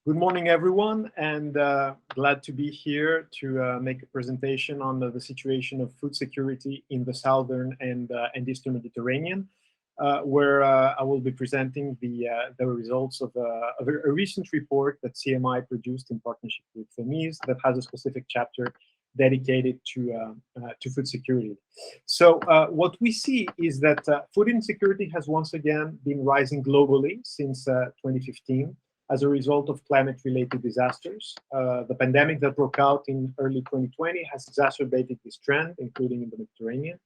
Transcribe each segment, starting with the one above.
Good morning, everyone, and glad to be here to make a presentation on the situation of food security in the southern and eastern Mediterranean, where I will be presenting the results of a recent report that CMI produced in partnership with FEMIS that has a specific chapter dedicated to food security. So what we see is that food insecurity has once again been rising globally since 2015 as a result of climate-related disasters. The pandemic that broke out in early 2020 has exacerbated this trend, including in the Mediterranean.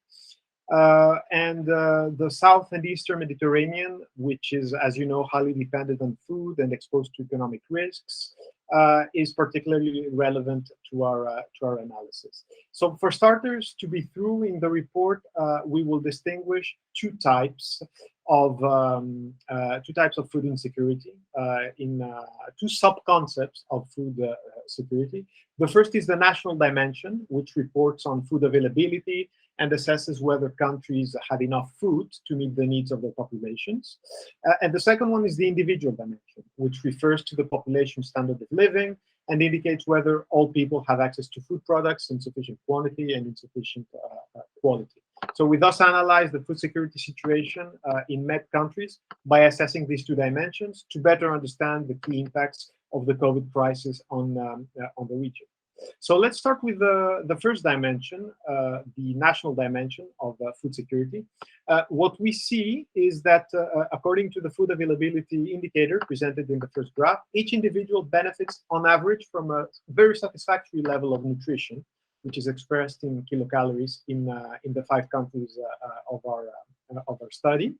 And the South and Eastern Mediterranean, which is, as you know, highly dependent on food and exposed to economic risks, is particularly relevant to our analysis. So, for starters, to be through in the report, we will distinguish two types of food insecurity in two sub-concepts of food security. The first is the national dimension, which reports on food availability and assesses whether countries have enough food to meet the needs of their populations. And the second one is the individual dimension, which refers to the population standard of living and indicates whether all people have access to food products in sufficient quantity and in sufficient quality. So we thus analyze the food security situation in MED countries by assessing these two dimensions to better understand the key impacts of the COVID crisis on the region. So let's start with the first dimension, the national dimension of food security. What we see is that according to the food availability indicator presented in the first graph, each individual benefits on average from a very satisfactory level of nutrition, which is expressed in kilocalories in the 5 countries of our study.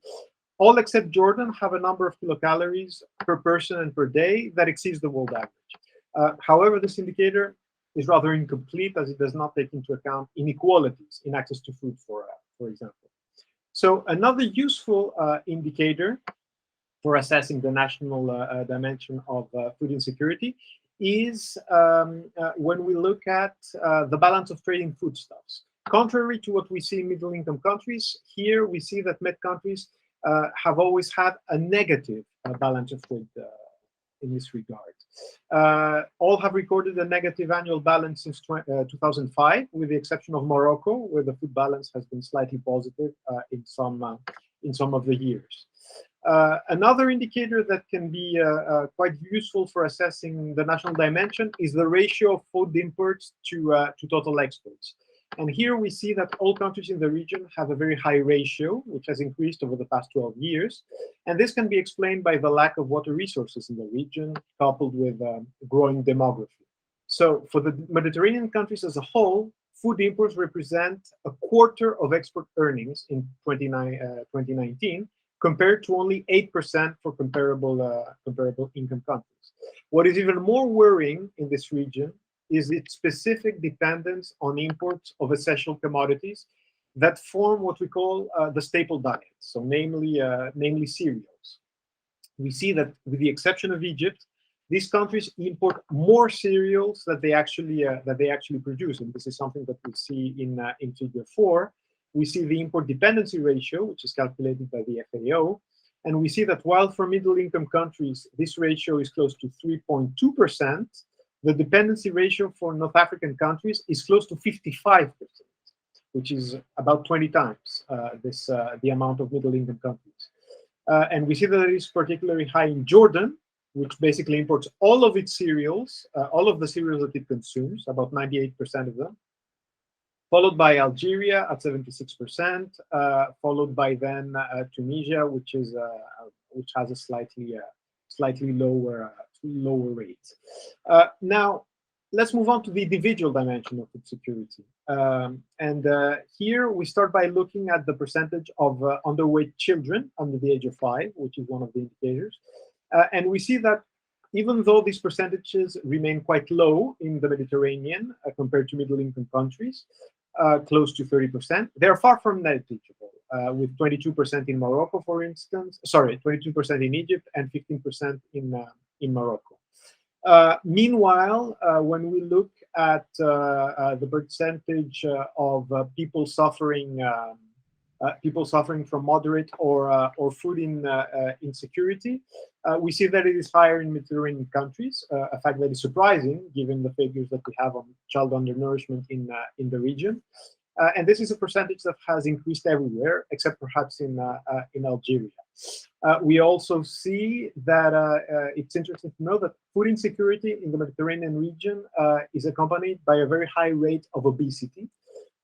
All except Jordan have a number of kilocalories per person and per day that exceeds the world average. However, this indicator is rather incomplete as it does not take into account inequalities in access to food, for example. So another useful indicator for assessing the national dimension of food insecurity is when we look at the balance of trade in foodstuffs. Contrary to what we see in middle-income countries, here we see that MED countries have always had a negative balance of trade in this regard. All have recorded a negative annual balance since 2005, with the exception of Morocco, where the food balance has been slightly positive in some of the years. Another indicator that can be quite useful for assessing the national dimension is the ratio of food imports to total exports. And here we see that all countries in the region have a very high ratio, which has increased over the past 12 years. And this can be explained by the lack of water resources in the region, coupled with growing demography. So for the Mediterranean countries as a whole, food imports represent a quarter of export earnings in 2019, compared to only 8% for comparable income countries. What is even more worrying in this region is its specific dependence on imports of essential commodities that form what we call the staple diet, so namely cereals. We see that with the exception of Egypt, these countries import more cereals that they actually produce, and this is something that we see in figure 4. We see the import dependency ratio, which is calculated by the FAO, and we see that while for middle-income countries this ratio is close to 3.2%, the dependency ratio for North African countries is close to 55%, which is about 20 times the amount of middle-income countries. And we see that it is particularly high in Jordan, which basically imports all of its cereals, all of the cereals that it consumes, about 98% of them, followed by Algeria at 76%, followed by then Tunisia, which has a slightly lower rate. Now, let's move on to the individual dimension of food security. Here we start by looking at the percentage of underweight children under the age of 5, which is one of the indicators. And we see that even though these percentages remain quite low in the Mediterranean compared to middle-income countries, close to 30%, they are far from negligible, with 22% in Morocco, for instance, 22% in Egypt and 15% in Morocco. Meanwhile, when we look at the percentage of people suffering people suffering from moderate or food insecurity. We see that it is higher in Mediterranean countries, a fact that is surprising given the figures that we have on child undernourishment in the region. And this is a percentage that has increased everywhere, except perhaps in Algeria. We also see that it's interesting to know that food insecurity in the Mediterranean region is accompanied by a very high rate of obesity.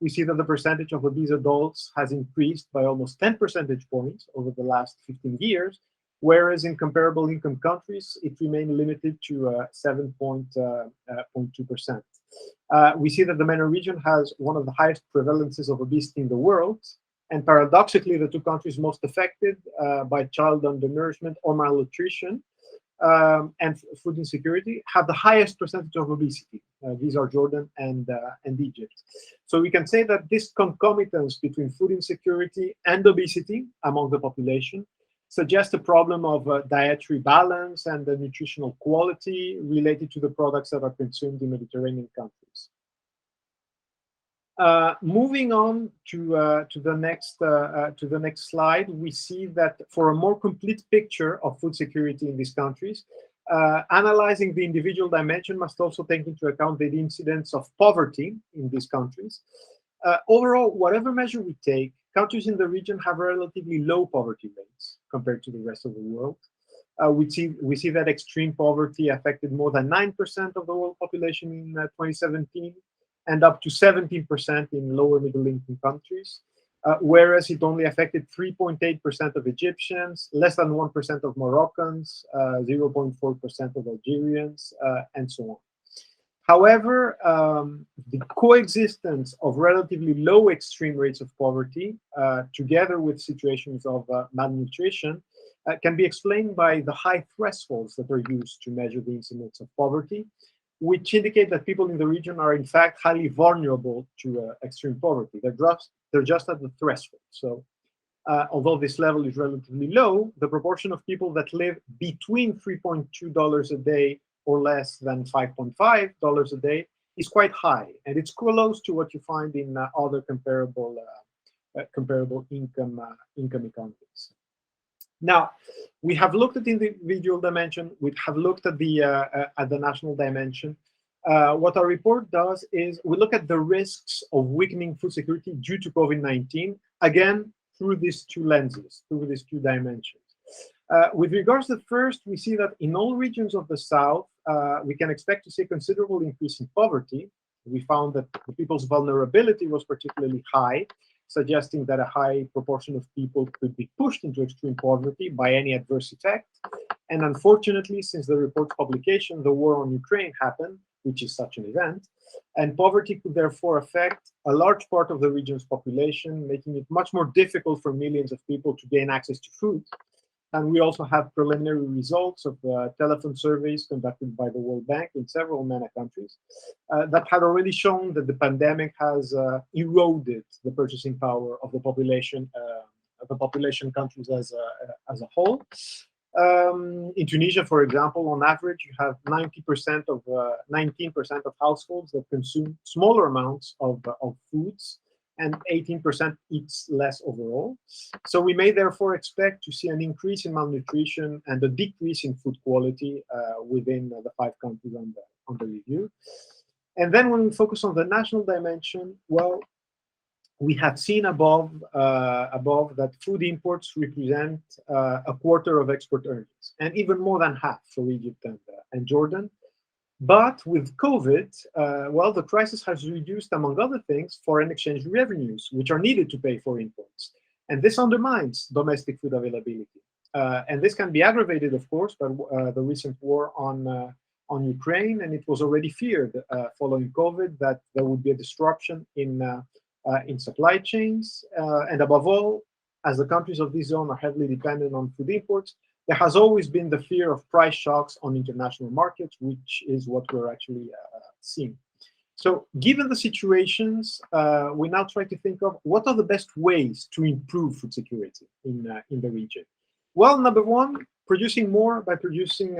We see that the percentage of obese adults has increased by almost 10 percentage points over the last 15 years, whereas in comparable income countries, it remained limited to 7.2%. We see that the MENA region has one of the highest prevalences of obesity in the world, and paradoxically, the two countries most affected by child undernourishment or malnutrition and food insecurity have the highest percentage of obesity. These are Jordan and Egypt. So we can say that this concomitance between food insecurity and obesity among the population suggests a problem of dietary balance and the nutritional quality related to the products that are consumed in Mediterranean countries. Moving on to the next slide, we see that for a more complete picture of food security in these countries, analyzing the individual dimension must also take into account the incidence of poverty in these countries. Overall, whatever measure we take, countries in the region have relatively low poverty rates compared to the rest of the world. We see that extreme poverty affected more than 9% of the world population in 2017, and up to 17% in lower middle income countries, whereas it only affected 3.8% of Egyptians, less than 1% of Moroccans, 0.4% of Algerians, and so on. However, the coexistence of relatively low extreme rates of poverty, together with situations of malnutrition, can be explained by the high thresholds that are used to measure the incidence of poverty, which indicate that people in the region are in fact highly vulnerable to extreme poverty. They're just at the threshold. So although this level is relatively low, the proportion of people that live between $3.2 a day or less than $5.5 a day is quite high, and it's close to what you find in other comparable income economies. Now, we have looked at the individual dimension. We have looked at the national dimension. What our report does is we look at the risks of weakening food security due to COVID-19, again, through these two lenses, through these two dimensions. With regards to the first, we see that in all regions of the South, we can expect to see a considerable increase in poverty. We found that the people's vulnerability was particularly high, suggesting that a high proportion of people could be pushed into extreme poverty by any adverse effect. And unfortunately, since the report's publication, the war on Ukraine happened, which is such an event, and poverty could therefore affect a large part of the region's population, making it much more difficult for millions of people to gain access to food. And we also have preliminary results of telephone surveys conducted by the World Bank in several MENA countries that had already shown that the pandemic has eroded the purchasing power of the population countries as a whole. In Tunisia, for example, on average, you have 19% of households that consume smaller amounts of foods, and 18% eats less overall. So we may therefore expect to see an increase in malnutrition and a decrease in food quality within the 5 countries on the review. And then when we focus on the national dimension, well, we have seen above that food imports represent a quarter of export earnings, and even more than half for Egypt and Jordan. But with COVID, well, the crisis has reduced, among other things, foreign exchange revenues, which are needed to pay for imports. And this undermines domestic food availability. And this can be aggravated, of course, by the recent war on Ukraine. And it was already feared following COVID that there would be a disruption in supply chains. And above all, as the countries of this zone are heavily dependent on food imports, there has always been the fear of price shocks on international markets, which is what we're actually seeing. So given the situations, we now try to think of what are the best ways to improve food security in the region. Well, number one, producing more by producing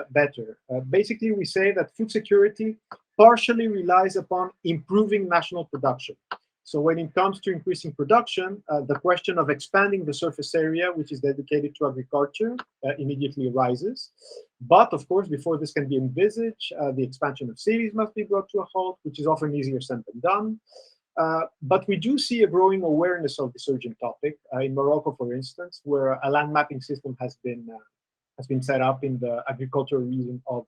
better. Basically, we say that food security partially relies upon improving national production. So when it comes to increasing production, the question of expanding the surface area, which is dedicated to agriculture, immediately arises. But of course, before this can be envisaged, the expansion of cities must be brought to a halt, which is often easier said than done. But we do see a growing awareness of this urgent topic. In Morocco, for instance, where a land mapping system has been set up in the agricultural region of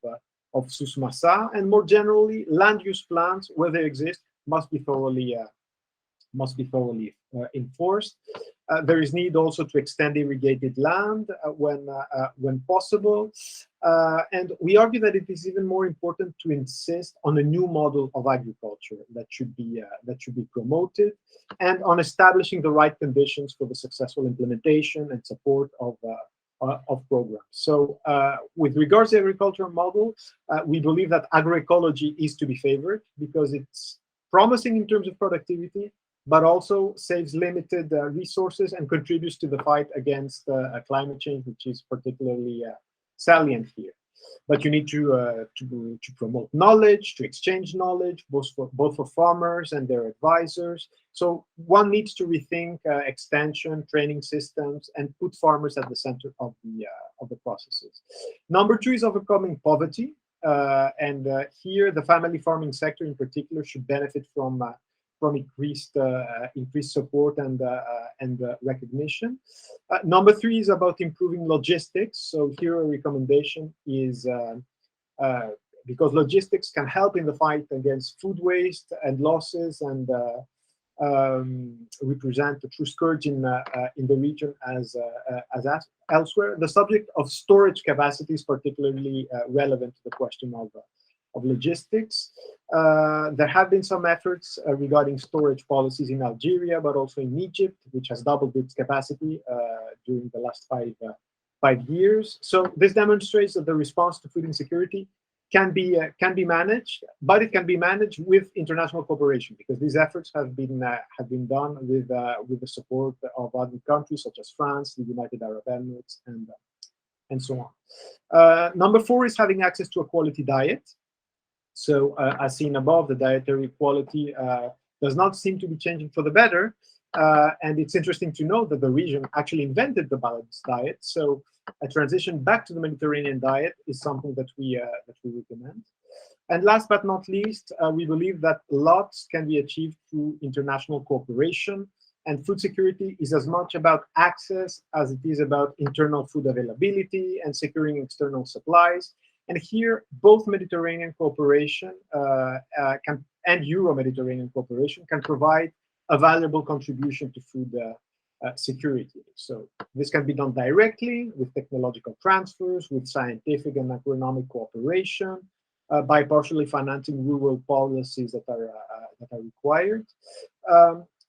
Souss-Massa, and more generally, land use plans, where they exist, must be thoroughly enforced. There is need also to extend irrigated land when possible, and we argue that it is even more important to insist on a new model of agriculture that should be promoted, and on establishing the right conditions for the successful implementation and support of programs. So with regards to the agricultural model, we believe that agroecology is to be favored because it's promising in terms of productivity, but also saves limited resources and contributes to the fight against climate change, which is particularly salient here. But you need to promote knowledge, to exchange knowledge, both for farmers and their advisors. So one needs to rethink extension, training systems, and put farmers at the center of the processes. Number two is overcoming poverty, and here the family farming sector in particular should benefit from increased support and recognition. Number three is about improving logistics. So here a recommendation is because logistics can help in the fight against food waste and losses, and represent a true scourge in the region as elsewhere. The subject of storage capacity is particularly relevant to the question of logistics. There have been some efforts regarding storage policies in Algeria, but also in Egypt, which has doubled its capacity during the last 5 years. So this demonstrates that the response to food insecurity can be managed, but it can be managed with international cooperation, because these efforts have been done with the support of other countries such as France, the United Arab Emirates, and so on. Number four is having access to a quality diet. So as seen above, the dietary quality does not seem to be changing for the better. And it's interesting to note that the region actually invented the balanced diet. So a transition back to the Mediterranean diet is something that we recommend. And last but not least, we believe that lots can be achieved through international cooperation. And food security is as much about access as it is about internal food availability and securing external supplies. And here, both Mediterranean cooperation and Euro-Mediterranean cooperation can provide a valuable contribution to food security. So this can be done directly with technological transfers, with scientific and agronomic cooperation, by partially financing rural policies that are required.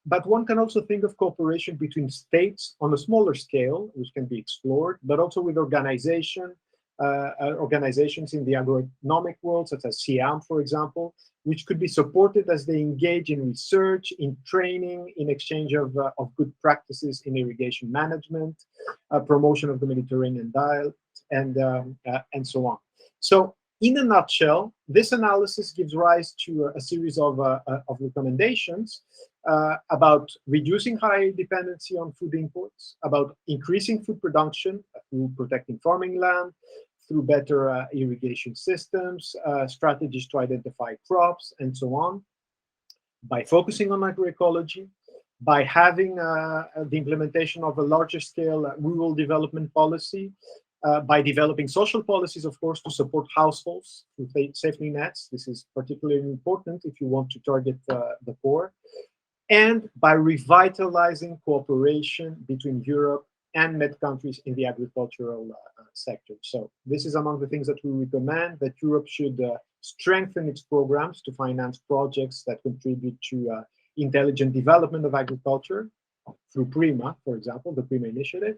But one can also think of cooperation between states on a smaller scale, which can be explored, but also with organizations in the agronomic world, such as SIAM, for example, which could be supported as they engage in research, in training, in exchange of good practices in irrigation management, promotion of the Mediterranean diet, and so on. So, in a nutshell, this analysis gives rise to a series of recommendations about reducing high dependency on food imports, about increasing food production through protecting farming land, through better irrigation systems, strategies to identify crops, and so on, by focusing on agroecology, by having the implementation of a larger scale rural development policy, by developing social policies, of course, to support households through safety nets. This is particularly important if you want to target the poor, and by revitalizing cooperation between Europe and Med countries in the agricultural sector. So this is among the things that we recommend, that Europe should strengthen its programs to finance projects that contribute to intelligent development of agriculture through PRIMA, for example, the PRIMA initiative,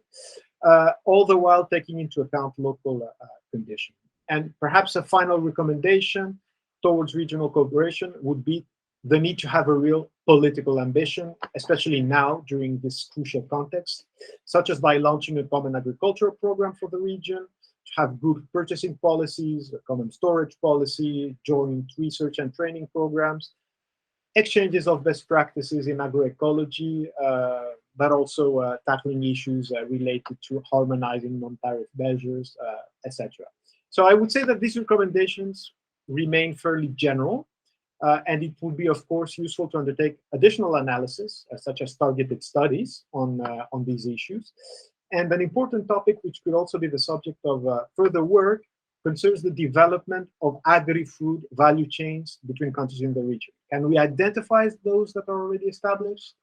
all the while taking into account local conditions. And perhaps a final recommendation towards regional cooperation would be the need to have a real political ambition, especially now during this crucial context, such as by launching a common agricultural program for the region, to have good purchasing policies, a common storage policy, joint research and training programs, exchanges of best practices in agroecology, but also tackling issues related to harmonizing non-tariff measures, etc. So I would say that these recommendations remain fairly general, and it would be, of course, useful to undertake additional analysis, such as targeted studies on these issues. And an important topic, which could also be the subject of further work, concerns the development of agri-food value chains between countries in the region. Can we identify those that are already established?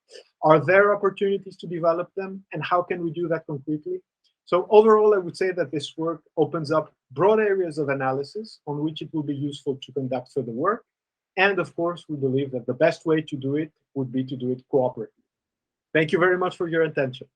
Are there opportunities to develop them? And how can we do that concretely? So overall, I would say that this work opens up broad areas of analysis on which it will be useful to conduct further work. And of course, we believe that the best way to do it would be to do it cooperatively. Thank you very much for your attention.